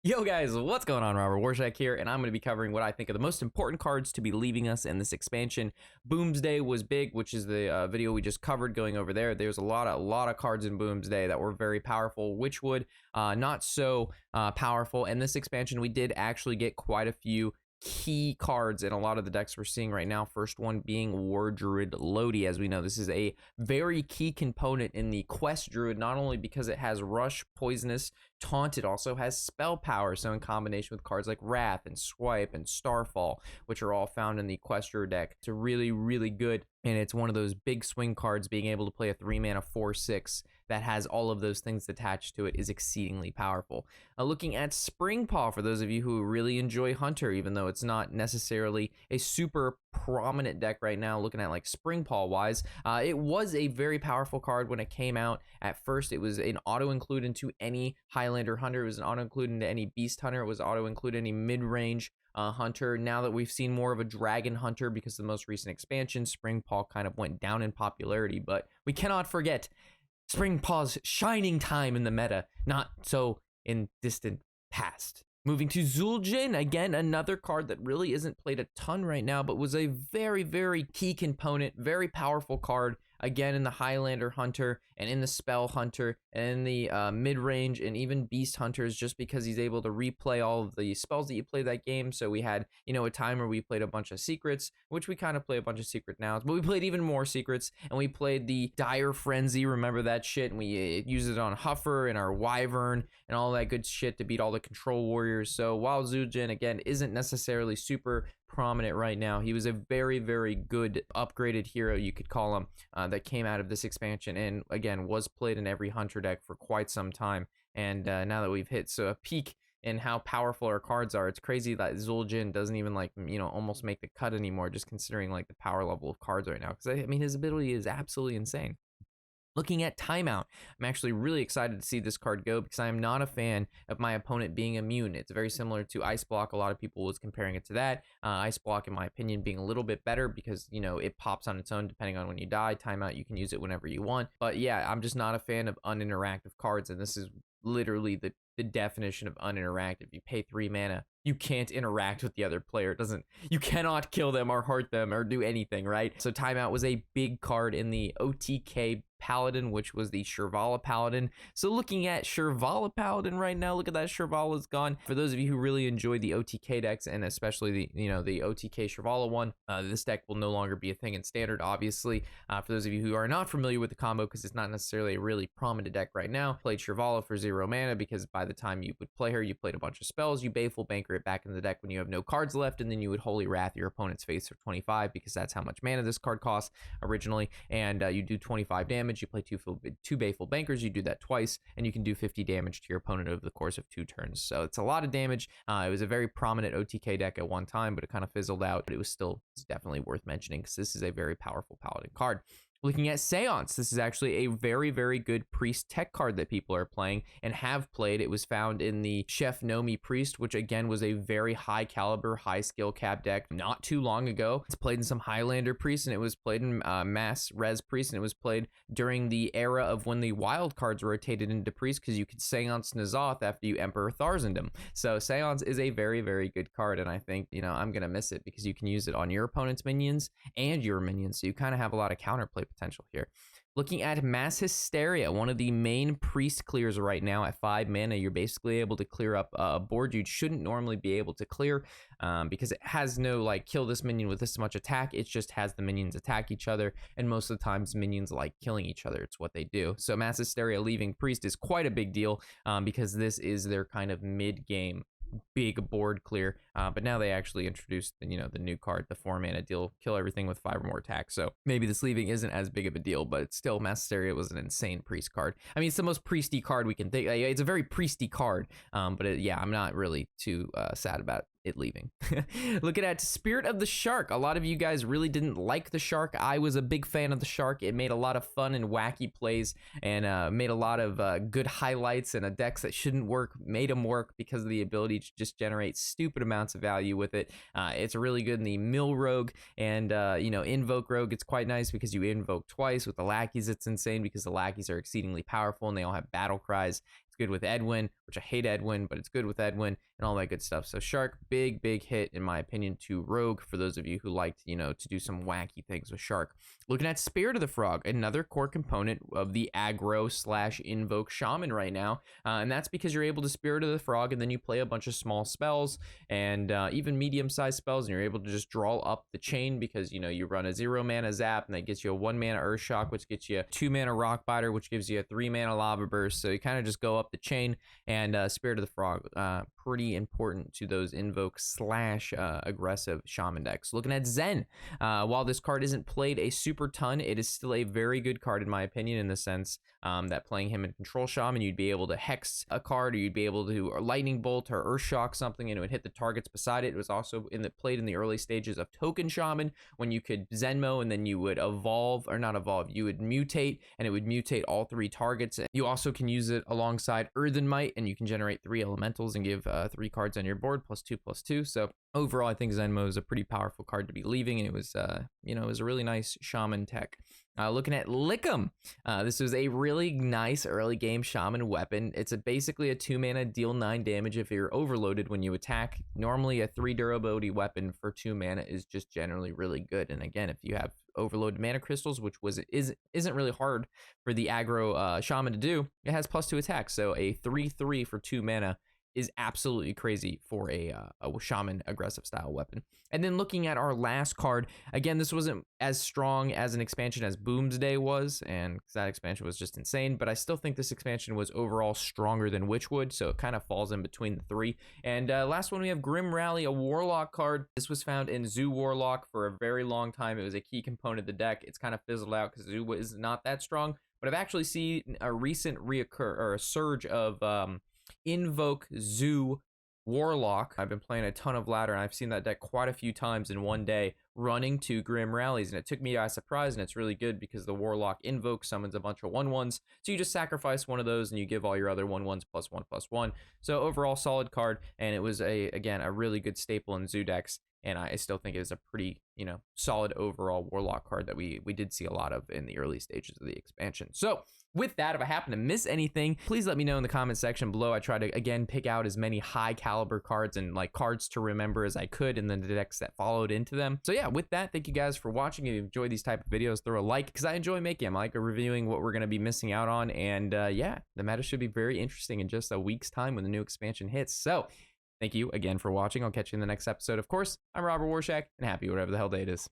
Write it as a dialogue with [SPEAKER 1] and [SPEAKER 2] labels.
[SPEAKER 1] Yo guys, what's going on? Robert Warshak here, and I'm going to be covering what I think are the most important cards to be leaving us in this expansion. Boomsday was big, which is the video we just covered going over there. There's a lot of cards in Boomsday that were very powerful. Witchwood, not so powerful. And this expansion, we did actually get quite a few key cards in a lot of the decks we're seeing right now. First one being Druid Lodi. As we know, this is a very key component in the quest druid, not only because it has rush, poisonous, taunt, it also has spell power. So in combination with cards like Wrath and Swipe and Starfall, which are all found in the quest druid deck, it's a really good, and it's one of those big swing cards. Being able to play a 3-mana 4/6 that has all of those things attached to it is exceedingly powerful. Looking at Springpaw, for those of you who really enjoy Hunter, even though it's not necessarily a super prominent deck right now, looking at like Springpaw wise, it was a very powerful card when it came out. At first, it was an auto-include into any Highlander Hunter, it was an auto-include into any Beast Hunter, it was auto-include any mid-range Hunter. Now that we've seen more of a Dragon Hunter because of the most recent expansion, Springpaw kind of went down in popularity, but we cannot forget Springpaw's shining time in the meta, not so in distant past. Moving to Zildjian, again, another card that really isn't played a ton right now, but was a very key component, very powerful card, again in the Highlander Hunter and in the Spell Hunter and in the mid-range and even Beast Hunters, just because he's able to replay all of the spells that you play that game. So we had, a time where we played a bunch of secrets, which we kind of play a bunch of secret now, but we played even more secrets, and we played the Dire Frenzy, remember that shit, and we used it on Huffer and our Wyvern and all that good shit to beat all the control warriors. So while Zildjian, again, isn't necessarily super prominent right now, he was a very good upgraded hero, you could call him, that came out of this expansion, and again was played in every Hunter deck for quite some time. And now that we've hit a peak in how powerful our cards are, it's crazy that Zildjian doesn't even almost make the cut anymore, just considering like the power level of cards right now, because I mean his ability is absolutely insane. Looking at Timeout, I'm actually really excited to see this card go because I am not a fan of my opponent being immune. It's very similar to Ice Block. A lot of people was comparing it to that. Ice Block, in my opinion, being a little bit better because, it pops on its own depending on when you die. Timeout, you can use it whenever you want. But yeah, I'm just not a fan of uninteractive cards, and this is literally the definition of uninteractive. You pay 3 mana, you can't interact with the other player. You cannot kill them or hurt them or do anything, right? So Timeout was a big card in the OTK Paladin, which was the Surevolley Paladin. So looking at Surevolley Paladin right now, look at that, Surevolley's gone. For those of you who really enjoy the OTK decks, and especially the OTK Surevolley one, this deck will no longer be a thing in Standard, obviously. For those of you who are not familiar with the combo, because it's not necessarily a really prominent deck right now, played Surevolley for 0 mana because by the time you would play her, you played a bunch of spells, you Baleful Banker it back in the deck when you have no cards left, and then you would Holy Wrath your opponent's face for 25 because that's how much mana this card costs originally, and you do 25 damage. You play two Baleful Bankers, you do that twice, and you can do 50 damage to your opponent over the course of 2 turns. So it's a lot of damage. It was a very prominent OTK deck at one time, but it kind of fizzled out. But it's definitely worth mentioning because this is a very powerful Paladin card. Looking at Seance, this is actually a very good priest tech card that people are playing and have played. It was found in the Chef Nomi Priest, which again was a very high caliber, high skill cap deck not too long ago. It's played in some Highlander Priest, and it was played in Mass Res Priest, and it was played during the era of when the wild cards rotated into Priest, because you could Seance N'Zoth after you Emperor Tharzaned him. So Seance is a very good card, and I think, I'm going to miss it because you can use it on your opponent's minions and your minions, so you kind of have a lot of counterplay potential here. Looking at Mass Hysteria, one of the main priest clears right now at 5 mana. You're basically able to clear up a board you shouldn't normally be able to clear because it has no kill this minion with this much attack. It just has the minions attack each other, and most of the times minions like killing each other. It's what they do. So Mass Hysteria leaving priest is quite a big deal because this is their kind of mid-game big board clear, but now they actually introduced the new card, the 4 mana deal, kill everything with 5 or more attacks. So maybe this leaving isn't as big of a deal, but it's still, Mass Hysteria was an insane priest card. I mean, it's the most priesty card we can think. It's a very priesty card, but yeah, I'm not really too sad about it leaving. Looking at Spirit of the Shark. A lot of you guys really didn't like the Shark. I was a big fan of the Shark. It made a lot of fun and wacky plays, and made a lot of good highlights, and decks that shouldn't work made them work because of the ability to just generate stupid amounts of value with it. It's really good in the Mill Rogue and Invoke Rogue. It's quite nice because you invoke twice. With the lackeys, it's insane because the lackeys are exceedingly powerful and they all have battle cries. It's good with Edwin, which I hate Edwin, but it's good with Edwin and all that good stuff. So Shark, big hit in my opinion to Rogue for those of you who like, to do some wacky things with Shark. Looking at Spirit of the Frog, another core component of the aggro / invoke shaman right now, and that's because you're able to Spirit of the Frog and then you play a bunch of small spells and even medium-sized spells, and you're able to just draw up the chain because you run a 0 mana zap and that gets you a 1 mana Earth Shock, which gets you a 2 mana Rockbiter, which gives you a 3 mana Lava Burst. So you kind of just go up the chain, and Spirit of the Frog, pretty important to those invoke / aggressive shaman decks. Looking at Zen, while this card isn't played a super ton, it is still a very good card in my opinion, in the sense that playing him in control shaman, you'd be able to hex a card, or you'd be able to lightning bolt or earth shock something and it would hit the targets beside it. It was also played in the early stages of token shaman, when you could Zenmo and then you would evolve, or not evolve, you would mutate and it would mutate all 3 targets. You also can use it alongside Earthen Might, and you can generate 3 elementals and give 3 cards on your board +2/+2. So overall, I think Zenmo is a pretty powerful card to be leaving, and it was it was a really nice shaman tech. Looking at Lickem, this was a really nice early game shaman weapon. It's basically a 2 mana, deal 9 damage if you're overloaded when you attack. Normally a 3 durability weapon for 2 mana is just generally really good, and again, if you have overloaded mana crystals, which isn't really hard for the aggro shaman to do, it has +2 attack, so a 3/3 for 2 mana is absolutely crazy for a shaman aggressive style weapon. And then looking at our last card, again, this wasn't as strong as an expansion as Boomsday was, and that expansion was just insane, but I still think this expansion was overall stronger than Witchwood, so it kind of falls in between the 3. And last one, we have Grim Rally, a Warlock card. This was found in Zoo Warlock for a very long time. It was a key component of the deck. It's kind of fizzled out because Zoo is not that strong, but I've actually seen a recent a surge of Invoke Zoo Warlock. I've been playing a ton of ladder and I've seen that deck quite a few times in one day, running to Grim Rallies, and it took me by surprise, and it's really good because the Warlock Invoke summons a bunch of 1/1s, so you just sacrifice one of those and you give all your other 1/1s +1/+1. So overall solid card, and it was again a really good staple in Zoo decks, and I still think it is a pretty solid overall Warlock card that we did see a lot of in the early stages of the expansion. So with that, if I happen to miss anything, please let me know in the comment section below. I try to, again, pick out as many high caliber cards and cards to remember as I could in the decks that followed into them. So yeah, with that, thank you guys for watching. If you enjoy these type of videos, throw a like, because I enjoy making them. I like reviewing what we're going to be missing out on. And yeah, the meta should be very interesting in just a week's time when the new expansion hits. So thank you again for watching. I'll catch you in the next episode. Of course, I'm Robert Warshak, and happy whatever the hell day it is.